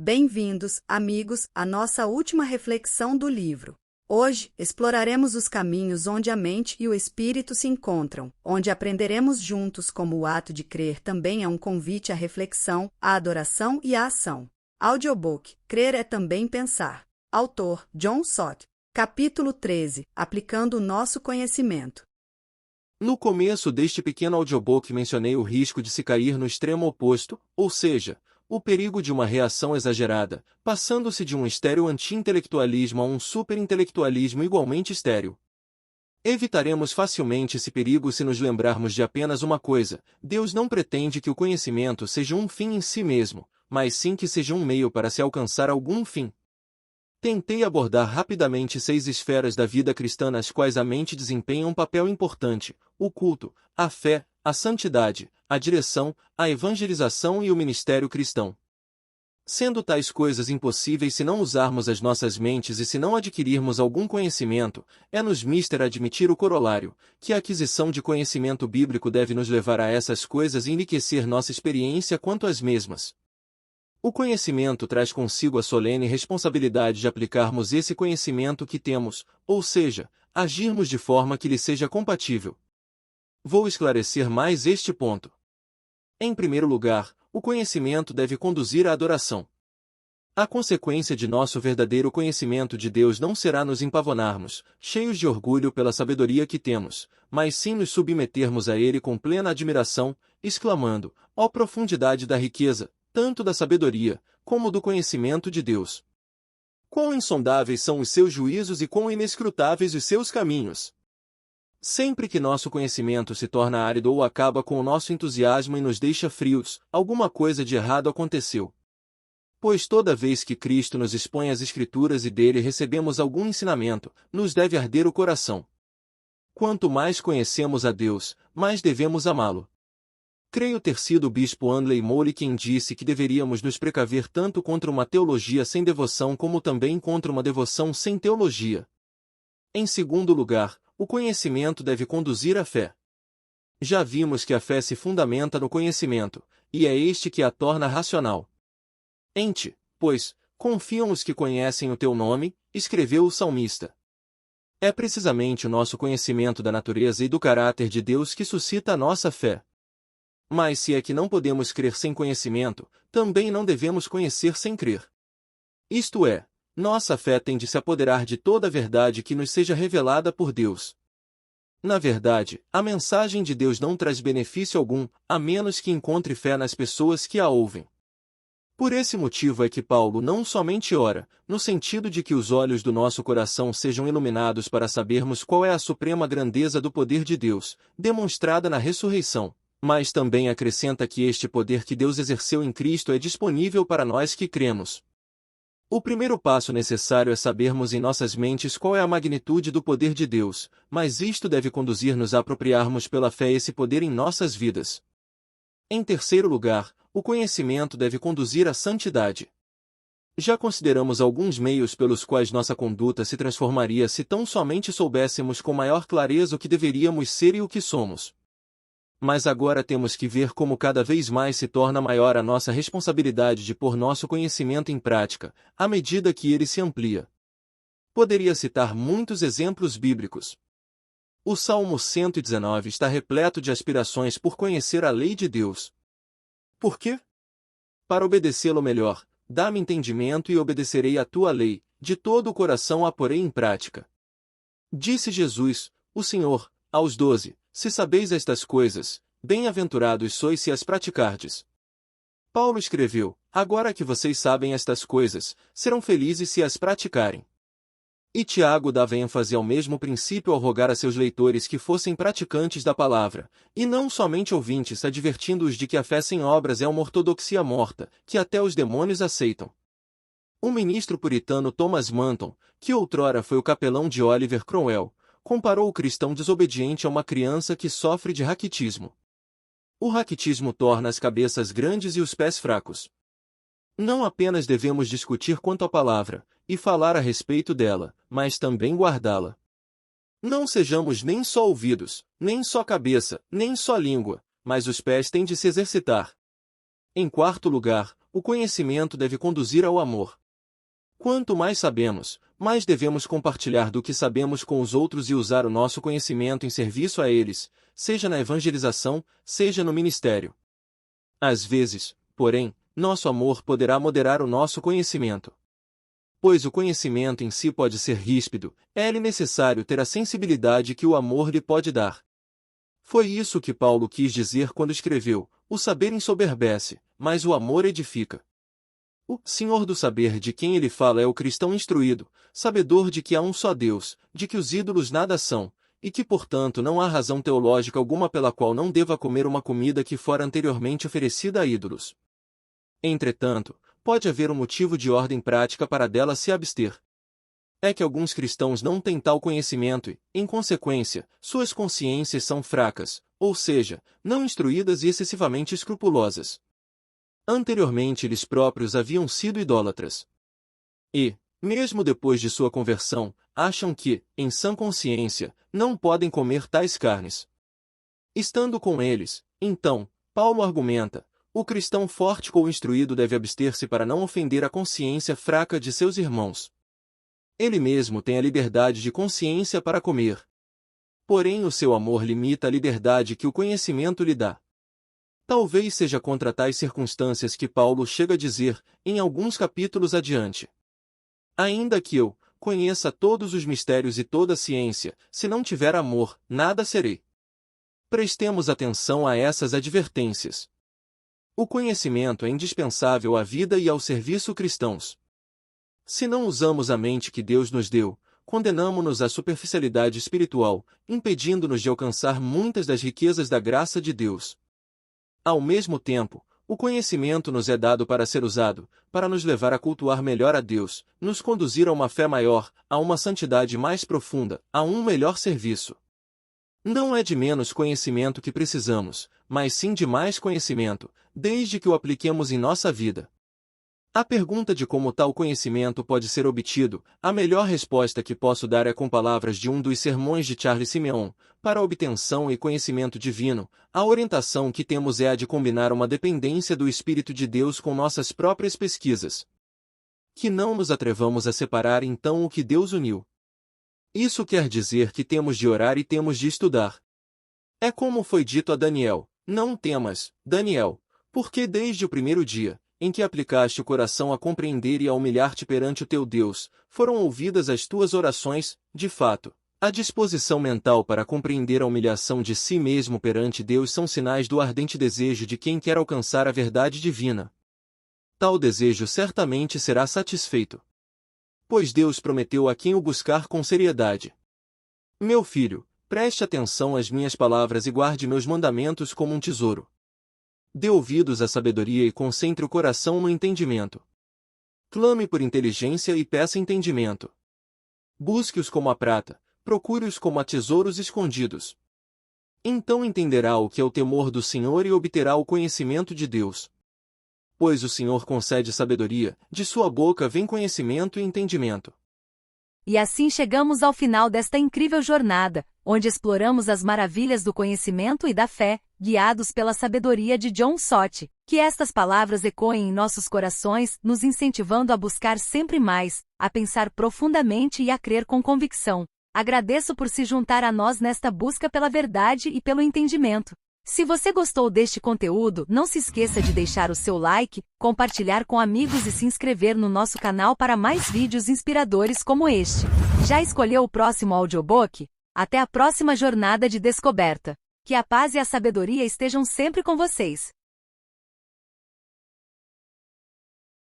Bem-vindos, amigos, à nossa última reflexão do livro. Hoje, exploraremos os caminhos onde a mente e o espírito se encontram, onde aprenderemos juntos como o ato de crer também é um convite à reflexão, à adoração e à ação. Audiobook: Crer é também pensar. Autor: John Stott. Capítulo 13. Aplicando o nosso conhecimento. No começo deste pequeno audiobook mencionei o risco de se cair no extremo oposto, ou seja, o perigo de uma reação exagerada, passando-se de um estéril anti-intelectualismo a um super-intelectualismo igualmente estéril. Evitaremos facilmente esse perigo se nos lembrarmos de apenas uma coisa: Deus não pretende que o conhecimento seja um fim em si mesmo, mas sim que seja um meio para se alcançar algum fim. Tentei abordar rapidamente 6 esferas da vida cristã nas quais a mente desempenha um papel importante: o culto, a fé, a santidade, a direção, a evangelização e o ministério cristão. Sendo tais coisas impossíveis se não usarmos as nossas mentes e se não adquirirmos algum conhecimento, é-nos mister admitir o corolário, que a aquisição de conhecimento bíblico deve nos levar a essas coisas e enriquecer nossa experiência quanto às mesmas. O conhecimento traz consigo a solene responsabilidade de aplicarmos esse conhecimento que temos, ou seja, agirmos de forma que lhe seja compatível. Vou esclarecer mais este ponto. Em primeiro lugar, o conhecimento deve conduzir à adoração. A consequência de nosso verdadeiro conhecimento de Deus não será nos empavonarmos, cheios de orgulho pela sabedoria que temos, mas sim nos submetermos a Ele com plena admiração, exclamando: ó profundidade da riqueza, tanto da sabedoria, como do conhecimento de Deus! Quão insondáveis são os seus juízos e quão inescrutáveis os seus caminhos! Sempre que nosso conhecimento se torna árido ou acaba com o nosso entusiasmo e nos deixa frios, alguma coisa de errado aconteceu. Pois toda vez que Cristo nos expõe as Escrituras e dele recebemos algum ensinamento, nos deve arder o coração. Quanto mais conhecemos a Deus, mais devemos amá-lo. Creio ter sido o bispo Andley Mole quem disse que deveríamos nos precaver tanto contra uma teologia sem devoção como também contra uma devoção sem teologia. Em segundo lugar, o conhecimento deve conduzir à fé. Já vimos que a fé se fundamenta no conhecimento, e é este que a torna racional. Em ti, pois, confiam os que conhecem o teu nome, escreveu o salmista. É precisamente o nosso conhecimento da natureza e do caráter de Deus que suscita a nossa fé. Mas se é que não podemos crer sem conhecimento, também não devemos conhecer sem crer. Isto é, nossa fé tem de se apoderar de toda a verdade que nos seja revelada por Deus. Na verdade, a mensagem de Deus não traz benefício algum, a menos que encontre fé nas pessoas que a ouvem. Por esse motivo é que Paulo não somente ora, no sentido de que os olhos do nosso coração sejam iluminados para sabermos qual é a suprema grandeza do poder de Deus, demonstrada na ressurreição, mas também acrescenta que este poder que Deus exerceu em Cristo é disponível para nós que cremos. O primeiro passo necessário é sabermos em nossas mentes qual é a magnitude do poder de Deus, mas isto deve conduzir-nos a apropriarmos pela fé esse poder em nossas vidas. Em terceiro lugar, o conhecimento deve conduzir à santidade. Já consideramos alguns meios pelos quais nossa conduta se transformaria se tão somente soubéssemos com maior clareza o que deveríamos ser e o que somos. Mas agora temos que ver como cada vez mais se torna maior a nossa responsabilidade de pôr nosso conhecimento em prática, à medida que ele se amplia. Poderia citar muitos exemplos bíblicos. O Salmo 119 está repleto de aspirações por conhecer a lei de Deus. Por quê? Para obedecê-lo melhor, dá-me entendimento e obedecerei a tua lei, de todo o coração a porei em prática. Disse Jesus, o Senhor, aos 12, se sabeis estas coisas, bem-aventurados sois se as praticardes. Paulo escreveu, agora que vocês sabem estas coisas, serão felizes se as praticarem. E Tiago dava ênfase ao mesmo princípio ao rogar a seus leitores que fossem praticantes da palavra, e não somente ouvintes, advertindo-os de que a fé sem obras é uma ortodoxia morta, que até os demônios aceitam. O ministro puritano Thomas Manton, que outrora foi o capelão de Oliver Cromwell, comparou o cristão desobediente a uma criança que sofre de raquitismo. O raquitismo torna as cabeças grandes e os pés fracos. Não apenas devemos discutir quanto à palavra, e falar a respeito dela, mas também guardá-la. Não sejamos nem só ouvidos, nem só cabeça, nem só língua, mas os pés têm de se exercitar. Em quarto lugar, o conhecimento deve conduzir ao amor. Quanto mais sabemos, mais devemos compartilhar do que sabemos com os outros e usar o nosso conhecimento em serviço a eles, seja na evangelização, seja no ministério. Às vezes, porém, nosso amor poderá moderar o nosso conhecimento. Pois o conhecimento em si pode ser ríspido, é-lhe necessário ter a sensibilidade que o amor lhe pode dar. Foi isso que Paulo quis dizer quando escreveu: o saber ensoberbece, mas o amor edifica. O Senhor do saber de quem ele fala é o cristão instruído, sabedor de que há um só Deus, de que os ídolos nada são, e que portanto não há razão teológica alguma pela qual não deva comer uma comida que fora anteriormente oferecida a ídolos. Entretanto, pode haver um motivo de ordem prática para dela se abster. É que alguns cristãos não têm tal conhecimento e, em consequência, suas consciências são fracas, ou seja, não instruídas e excessivamente escrupulosas. Anteriormente eles próprios haviam sido idólatras. E, mesmo depois de sua conversão, acham que, em sã consciência, não podem comer tais carnes. Estando com eles, então, Paulo argumenta, o cristão forte ou instruído deve abster-se para não ofender a consciência fraca de seus irmãos. Ele mesmo tem a liberdade de consciência para comer. Porém o seu amor limita a liberdade que o conhecimento lhe dá. Talvez seja contra tais circunstâncias que Paulo chega a dizer, em alguns capítulos adiante: ainda que eu conheça todos os mistérios e toda a ciência, se não tiver amor, nada serei. Prestemos atenção a essas advertências. O conhecimento é indispensável à vida e ao serviço cristãos. Se não usamos a mente que Deus nos deu, condenamo-nos à superficialidade espiritual, impedindo-nos de alcançar muitas das riquezas da graça de Deus. Ao mesmo tempo, o conhecimento nos é dado para ser usado, para nos levar a cultuar melhor a Deus, nos conduzir a uma fé maior, a uma santidade mais profunda, a um melhor serviço. Não é de menos conhecimento que precisamos, mas sim de mais conhecimento, desde que o apliquemos em nossa vida. A pergunta de como tal conhecimento pode ser obtido, a melhor resposta que posso dar é com palavras de um dos sermões de Charles Simeon: para a obtenção e conhecimento divino, a orientação que temos é a de combinar uma dependência do Espírito de Deus com nossas próprias pesquisas. Que não nos atrevamos a separar então o que Deus uniu. Isso quer dizer que temos de orar e temos de estudar. É como foi dito a Daniel: não temas, Daniel, porque desde o primeiro dia, em que aplicaste o coração a compreender e a humilhar-te perante o teu Deus, foram ouvidas as tuas orações. De fato, a disposição mental para compreender a humilhação de si mesmo perante Deus são sinais do ardente desejo de quem quer alcançar a verdade divina. Tal desejo certamente será satisfeito. Pois Deus prometeu a quem o buscar com seriedade. Meu filho, preste atenção às minhas palavras e guarde meus mandamentos como um tesouro. Dê ouvidos à sabedoria e concentre o coração no entendimento. Clame por inteligência e peça entendimento. Busque-os como a prata, procure-os como a tesouros escondidos. Então entenderá o que é o temor do Senhor e obterá o conhecimento de Deus. Pois o Senhor concede sabedoria, de sua boca vem conhecimento e entendimento. E assim chegamos ao final desta incrível jornada, onde exploramos as maravilhas do conhecimento e da fé, guiados pela sabedoria de John Stott. Que estas palavras ecoem em nossos corações, nos incentivando a buscar sempre mais, a pensar profundamente e a crer com convicção. Agradeço por se juntar a nós nesta busca pela verdade e pelo entendimento. Se você gostou deste conteúdo, não se esqueça de deixar o seu like, compartilhar com amigos e se inscrever no nosso canal para mais vídeos inspiradores como este. Já escolheu o próximo audiobook? Até a próxima jornada de descoberta. Que a paz e a sabedoria estejam sempre com vocês.